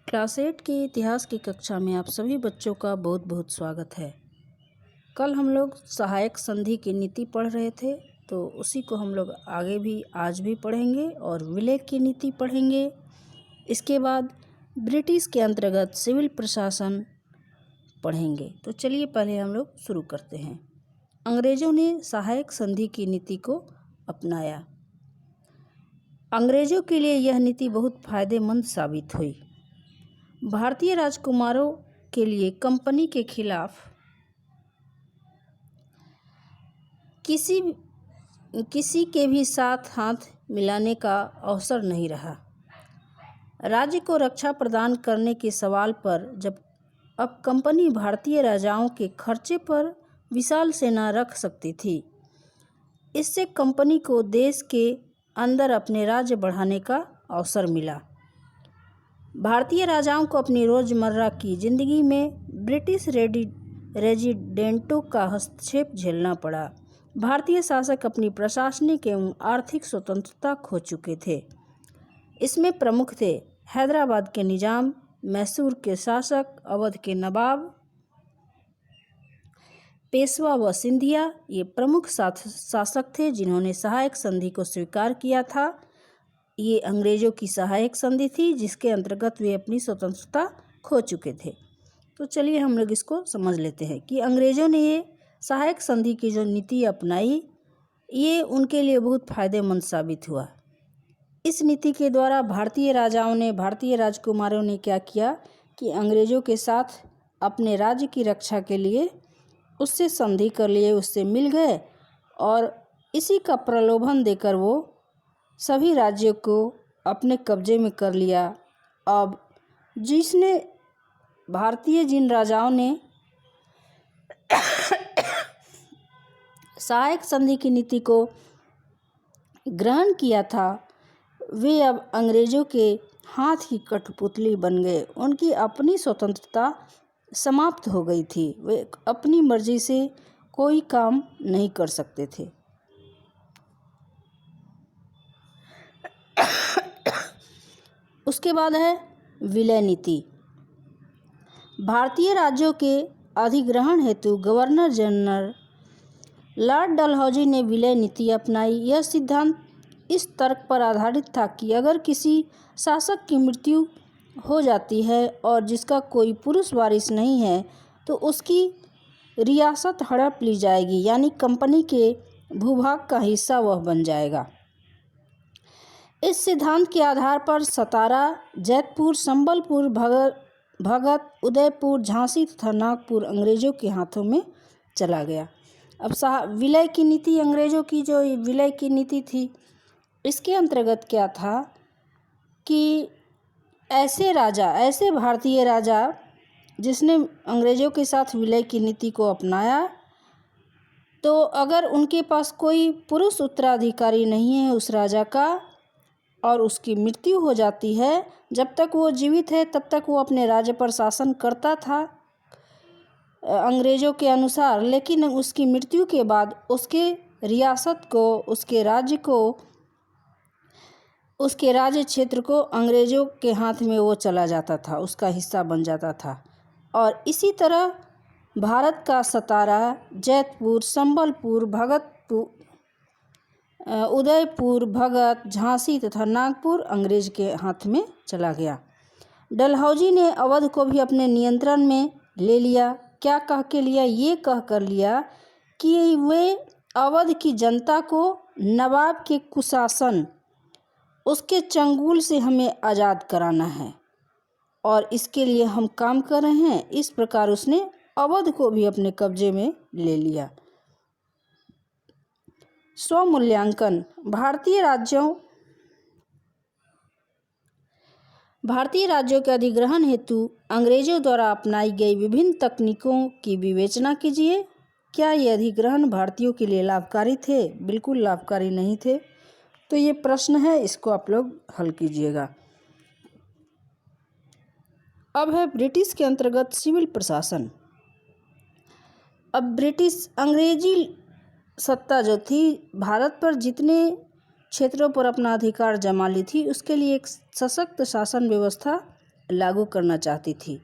Class 8 के इतिहास की कक्षा में आप सभी बच्चों का बहुत बहुत स्वागत है। कल हम लोग सहायक संधि की नीति पढ़ रहे थे, तो उसी को हम लोग आगे भी आज भी पढ़ेंगे और विलय की नीति पढ़ेंगे। इसके बाद ब्रिटिश के अंतर्गत सिविल प्रशासन पढ़ेंगे। तो चलिए पहले हम लोग शुरू करते हैं। अंग्रेज़ों ने सहायक संधि की नीति को अपनाया। अंग्रेज़ों के लिए यह नीति बहुत फायदेमंद साबित हुई। भारतीय राजकुमारों के लिए कंपनी के खिलाफ किसी के भी साथ हाथ मिलाने का अवसर नहीं रहा। राज्य को रक्षा प्रदान करने के सवाल पर जब अब कंपनी भारतीय राजाओं के खर्चे पर विशाल सेना रख सकती थी, इससे कंपनी को देश के अंदर अपने राज्य बढ़ाने का अवसर मिला। भारतीय राजाओं को अपनी रोज़मर्रा की ज़िंदगी में ब्रिटिश रेजिडेंटों का हस्तक्षेप झेलना पड़ा। भारतीय शासक अपनी प्रशासनिक एवं आर्थिक स्वतंत्रता खो चुके थे। इसमें प्रमुख थे हैदराबाद के निजाम, मैसूर के शासक, अवध के नवाब, पेशवा व सिंधिया। ये प्रमुख शासक थे जिन्होंने सहायक संधि को स्वीकार किया था। ये अंग्रेज़ों की सहायक संधि थी जिसके अंतर्गत वे अपनी स्वतंत्रता खो चुके थे। तो चलिए हम लोग इसको समझ लेते हैं कि अंग्रेज़ों ने ये सहायक संधि की जो नीति अपनाई, ये उनके लिए बहुत फ़ायदेमंद साबित हुआ। इस नीति के द्वारा भारतीय राजकुमारों ने क्या किया कि अंग्रेज़ों के साथ अपने राज्य की रक्षा के लिए उससे संधि कर लिए, उससे मिल गए और इसी का प्रलोभन देकर वो सभी राज्यों को अपने कब्जे में कर लिया। अब जिन राजाओं ने सहायक संधि की नीति को ग्रहण किया था, वे अब अंग्रेज़ों के हाथ की कठपुतली बन गए। उनकी अपनी स्वतंत्रता समाप्त हो गई थी। वे अपनी मर्जी से कोई काम नहीं कर सकते थे। उसके बाद है विलय नीति। भारतीय राज्यों के अधिग्रहण हेतु गवर्नर जनरल लॉर्ड डलहौजी ने विलय नीति अपनाई। यह सिद्धांत इस तर्क पर आधारित था कि अगर किसी शासक की मृत्यु हो जाती है और जिसका कोई पुरुष वारिस नहीं है, तो उसकी रियासत हड़प ली जाएगी, यानी कंपनी के भूभाग का हिस्सा वह बन जाएगा। इस सिद्धांत के आधार पर सतारा, जैतपुर, संबलपुर, भगत, उदयपुर, झांसी तथा नागपुर अंग्रेज़ों के हाथों में चला गया। अब विलय की नीति, अंग्रेज़ों की जो विलय की नीति थी, इसके अंतर्गत क्या था कि ऐसे भारतीय राजा जिसने अंग्रेज़ों के साथ विलय की नीति को अपनाया, तो अगर उनके पास कोई पुरुष उत्तराधिकारी नहीं है उस राजा का और उसकी मृत्यु हो जाती है, जब तक वो जीवित है तब तक वो अपने राज्य पर शासन करता था अंग्रेज़ों के अनुसार, लेकिन उसकी मृत्यु के बाद उसके रियासत को, उसके राज्य क्षेत्र को अंग्रेज़ों के हाथ में वो चला जाता था, उसका हिस्सा बन जाता था। और इसी तरह भारत का सतारा, जैतपुर, संबलपुर, उदयपुर, भगत, झांसी तथा नागपुर अंग्रेज के हाथ में चला गया। डलहौजी ने अवध को भी अपने नियंत्रण में ले लिया। क्या कह के लिया? ये कह कर लिया कि वे अवध की जनता को नवाब के कुशासन, उसके चंगुल से हमें आज़ाद कराना है और इसके लिए हम काम कर रहे हैं। इस प्रकार उसने अवध को भी अपने कब्जे में ले लिया। स्वमूल्यांकन। भारतीय राज्यों के अधिग्रहण हेतु अंग्रेज़ों द्वारा अपनाई गई विभिन्न तकनीकों की विवेचना कीजिए। क्या ये अधिग्रहण भारतीयों के लिए लाभकारी थे? बिल्कुल लाभकारी नहीं थे। तो ये प्रश्न है, इसको आप लोग हल कीजिएगा। अब है ब्रिटिश के अंतर्गत सिविल प्रशासन। अब अंग्रेजी सत्ता जो थी, भारत पर जितने क्षेत्रों पर अपना अधिकार जमा ली थी, उसके लिए एक सशक्त शासन व्यवस्था लागू करना चाहती थी।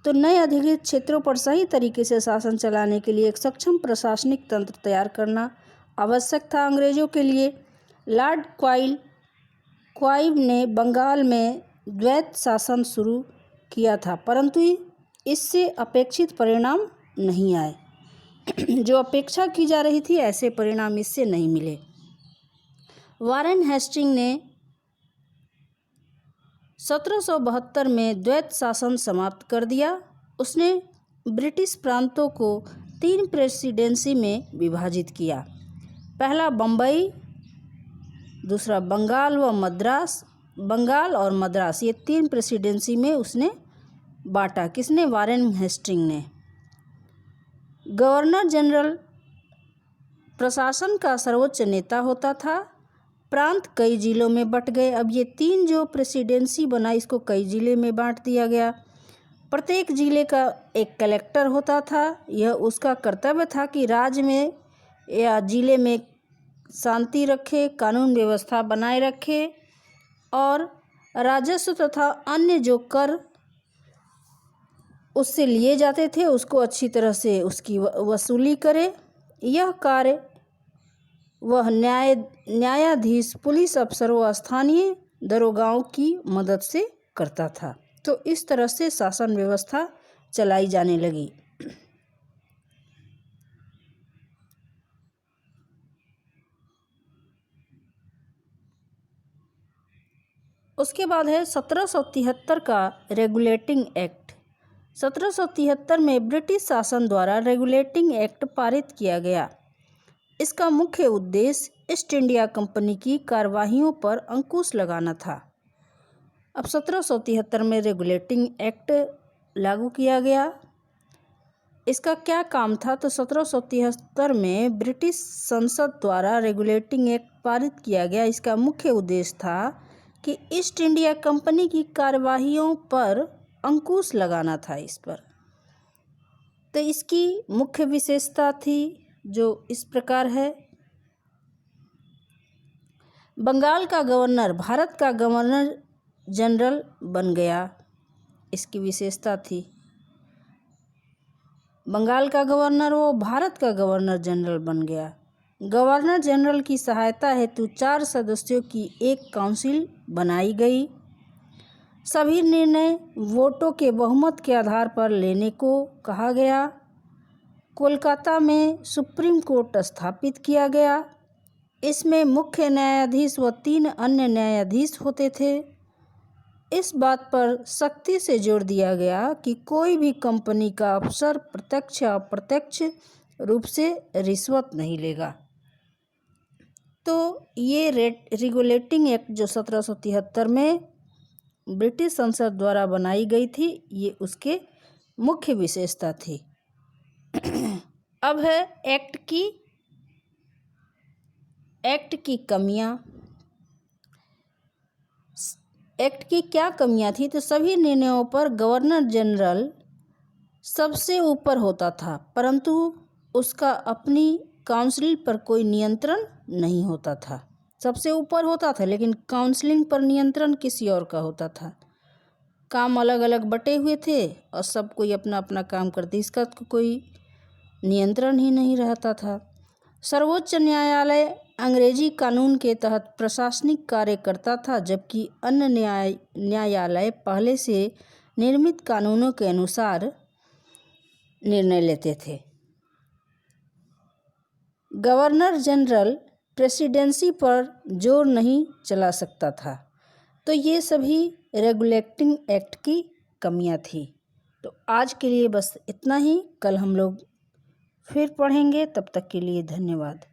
तो नए अधिकृत क्षेत्रों पर सही तरीके से शासन चलाने के लिए एक सक्षम प्रशासनिक तंत्र तैयार करना आवश्यक था। अंग्रेजों के लिए लॉर्ड क्लाइव ने बंगाल में द्वैत शासन शुरू किया था, परंतु इससे अपेक्षित परिणाम नहीं आए। जो अपेक्षा की जा रही थी ऐसे परिणाम इससे नहीं मिले। वारेन हेस्टिंग ने 1772 में द्वैत शासन समाप्त कर दिया। उसने ब्रिटिश प्रांतों को 3 प्रेसिडेंसी में विभाजित किया। पहला बम्बई, दूसरा बंगाल और मद्रास, ये 3 प्रेसिडेंसी में उसने बांटा। किसने? वारेन हेस्टिंग ने। गवर्नर जनरल प्रशासन का सर्वोच्च नेता होता था। प्रांत कई जिलों में बट गए। अब ये 3 जो प्रेसिडेंसी बना, इसको कई जिले में बांट दिया गया। प्रत्येक जिले का एक कलेक्टर होता था। यह उसका कर्तव्य था कि राज्य में या जिले में शांति रखे, कानून व्यवस्था बनाए रखे और राजस्व तथा अन्य जो कर उससे लिए जाते थे उसको अच्छी तरह से उसकी वसूली करे। यह कार्य वह न्यायाधीश, पुलिस अफसर व स्थानीय दरोगाओं की मदद से करता था। तो इस तरह से शासन व्यवस्था चलाई जाने लगी। उसके बाद है 1773 का रेगुलेटिंग एक्ट। 1773 में ब्रिटिश शासन द्वारा रेगुलेटिंग एक्ट पारित किया गया। इसका मुख्य उद्देश्य ईस्ट इंडिया कंपनी की कार्यवाहियों पर अंकुश लगाना था। अब 1773 में रेगुलेटिंग एक्ट लागू किया गया। इसका क्या काम था? तो 1773 में ब्रिटिश संसद द्वारा रेगुलेटिंग एक्ट पारित किया गया। इसका मुख्य उद्देश्य था कि ईस्ट इंडिया कंपनी की कार्यवाहियों पर अंकुश लगाना था इस पर। तो इसकी मुख्य विशेषता थी जो इस प्रकार है। बंगाल का गवर्नर भारत का गवर्नर जनरल बन गया। इसकी विशेषता थी बंगाल का गवर्नर वो भारत का गवर्नर जनरल बन गया। गवर्नर जनरल की सहायता हेतु 4 सदस्यों की एक काउंसिल बनाई गई। सभी निर्णय वोटों के बहुमत के आधार पर लेने को कहा गया। कोलकाता में सुप्रीम कोर्ट स्थापित किया गया। इसमें मुख्य न्यायाधीश व 3 अन्य न्यायाधीश होते थे। इस बात पर सख्ती से जोर दिया गया कि कोई भी कंपनी का अफसर प्रत्यक्ष या अप्रत्यक्ष रूप से रिश्वत नहीं लेगा। तो ये रेगुलेटिंग एक्ट जो 1773 में ब्रिटिश संसद द्वारा बनाई गई थी, ये उसके मुख्य विशेषता थी। अब है एक्ट की कमियां। एक्ट की क्या कमियां थी? तो सभी निर्णयों पर गवर्नर जनरल सबसे ऊपर होता था, परंतु उसका अपनी काउंसिल पर कोई नियंत्रण नहीं होता था। सबसे ऊपर होता था लेकिन काउंसिलिंग पर नियंत्रण किसी और का होता था। काम अलग अलग बटे हुए थे और सब कोई अपना अपना काम करते, इसका कोई नियंत्रण ही नहीं रहता था। सर्वोच्च न्यायालय अंग्रेजी कानून के तहत प्रशासनिक कार्य करता था, जबकि अन्य न्यायालय पहले से निर्मित कानूनों के अनुसार निर्णय लेते थे। गवर्नर जनरल प्रेसिडेंसी पर जोर नहीं चला सकता था। तो ये सभी रेगुलेटिंग एक्ट की कमियां थी। तो आज के लिए बस इतना ही। कल हम लोग फिर पढ़ेंगे। तब तक के लिए धन्यवाद।